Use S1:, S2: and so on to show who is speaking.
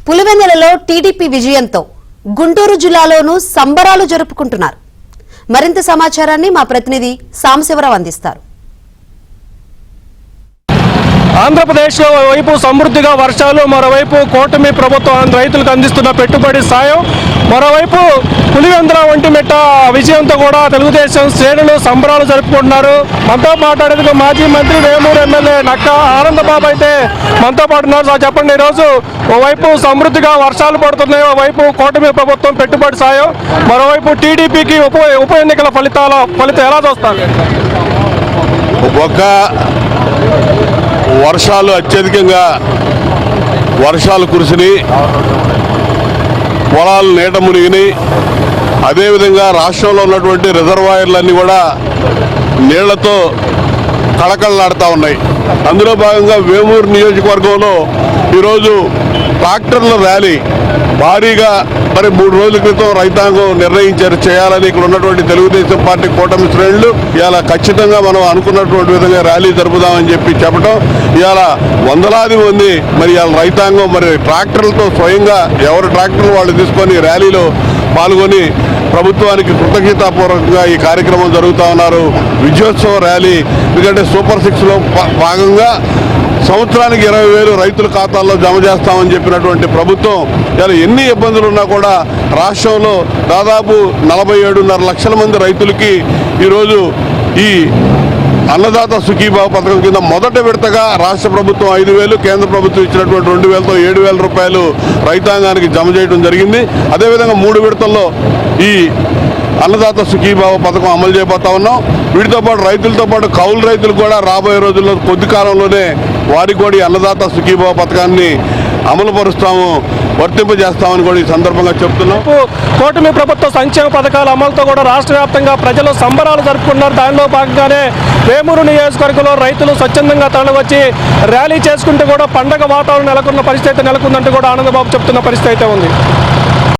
S1: పులివెందులలో TDP విజయంతో గుంటూరు జిల్లాలోనూ సంబరాలు జరుపుకుంటున్నారు. మరింత సమాచారాన్ని మా ప్రతినిధి సాంశివరావు అందిస్తారు.
S2: ఆంధ్రప్రదేశ్లో వైపు సమృద్ధిగా వర్షాలు, మరోవైపు కూటమి ప్రభుత్వం రైతులకు అందిస్తున్న పెట్టుబడి సాయం, మరోవైపు పులివెందుల ఒంటిమిట్ట విజయంతో కూడా తెలుగుదేశం శ్రేణులు సంబరాలు జరుపుకుంటున్నారు. మనతో మాట్లాడేందుకు మాజీ మంత్రి వేమూరు ఎమ్మెల్యే నక్కా ఆనందబాబు అయితే మనతో పాటు ఉన్నారు. సార్ చెప్పండి, ఈరోజు ఓవైపు సమృద్ధిగా వర్షాలు పడుతున్నాయి, ఓవైపు కూటమి ప్రభుత్వం పెట్టుబడి సాయం, మరోవైపు టీడీపీకి ఉప ఎన్నికల ఫలితం ఎలా చూస్తారు?
S3: వర్షాలు అత్యధికంగా వర్షాలు కురిసినాయి, పొలాలు నీట మునిగినాయి. అదేవిధంగా రాష్ట్రంలో ఉన్నటువంటి రిజర్వాయర్లన్నీ కూడా నీళ్లతో కళకళలాడుతూ ఉన్నాయి. అందులో భాగంగా వేమూరు నియోజకవర్గంలో ఈరోజు ట్రాక్టర్ల ర్యాలీ భారీగా 3 రోజుల క్రితం రైతాంగం నిర్ణయించారు చేయాలని. ఇక్కడ ఉన్నటువంటి తెలుగుదేశం పార్టీ కూటమి శ్రేణులు ఇవాళ ఖచ్చితంగా మనం అనుకున్నటువంటి విధంగా ర్యాలీ జరుపుదామని చెప్పడం, ఇవాళ వందలాది మంది ఇవాళ రైతాంగం ట్రాక్టర్లతో స్వయంగా ఎవరు ట్రాక్టర్లు వాళ్ళు తీసుకొని ర్యాలీలో పాల్గొని ప్రభుత్వానికి కృతజ్ఞతాపూర్వకంగా ఈ కార్యక్రమం జరుగుతూ ఉన్నారు. విజయోత్సవ ర్యాలీ, ఎందుకంటే సూపర్ 6లో భాగంగా సంవత్సరానికి 20,000 రైతుల ఖాతాల్లో జమ చేస్తామని చెప్పినటువంటి ప్రభుత్వం ఇలా ఎన్ని ఇబ్బందులు ఉన్నా కూడా రాష్ట్రంలో దాదాపు 47.5 లక్షల మంది రైతులకి ఈరోజు ఈ అన్నదాత సుఖీభావ పథకం కింద మొదటి విడతగా రాష్ట్ర ప్రభుత్వం 5,000, కేంద్ర ప్రభుత్వం ఇచ్చినటువంటి 2,000తో 7,000 రూపాయలు రైతాంగానికి జమ చేయడం జరిగింది. అదేవిధంగా 3 విడతల్లో ఈ అన్నదాత సుఖీభావ పథకం అమలు చేయబోతా ఉన్నాం. వీటితో పాటు రైతులతో పాటు కౌలు రైతులు కూడా రాబోయే రోజుల్లో కొద్ది కాలంలోనే వారికి కూడా ఈ అన్నదాత సుఖీభావ పథకాన్ని అమలు పరుస్తాము, వర్తింపజేస్తామని కూడా ఈ సందర్భంగా చెప్తున్నాం.
S2: కూటమి ప్రభుత్వ సంక్షేమ పథకాల అమలుతో కూడా రాష్ట్ర వ్యాప్తంగా ప్రజలు సంబరాలు జరుపుకున్నారు. దానిలో భాగంగానే వేమూరు నియోజకవర్గంలో రైతులు స్వచ్ఛందంగా తరలివచ్చి ర్యాలీ చేసుకుంటూ కూడా పండగ వాతావరణం నెలకొన్న పరిస్థితి నెలకొందంటూ కూడా ఆనందబాబు చెప్తున్న పరిస్థితి అయితే ఉంది.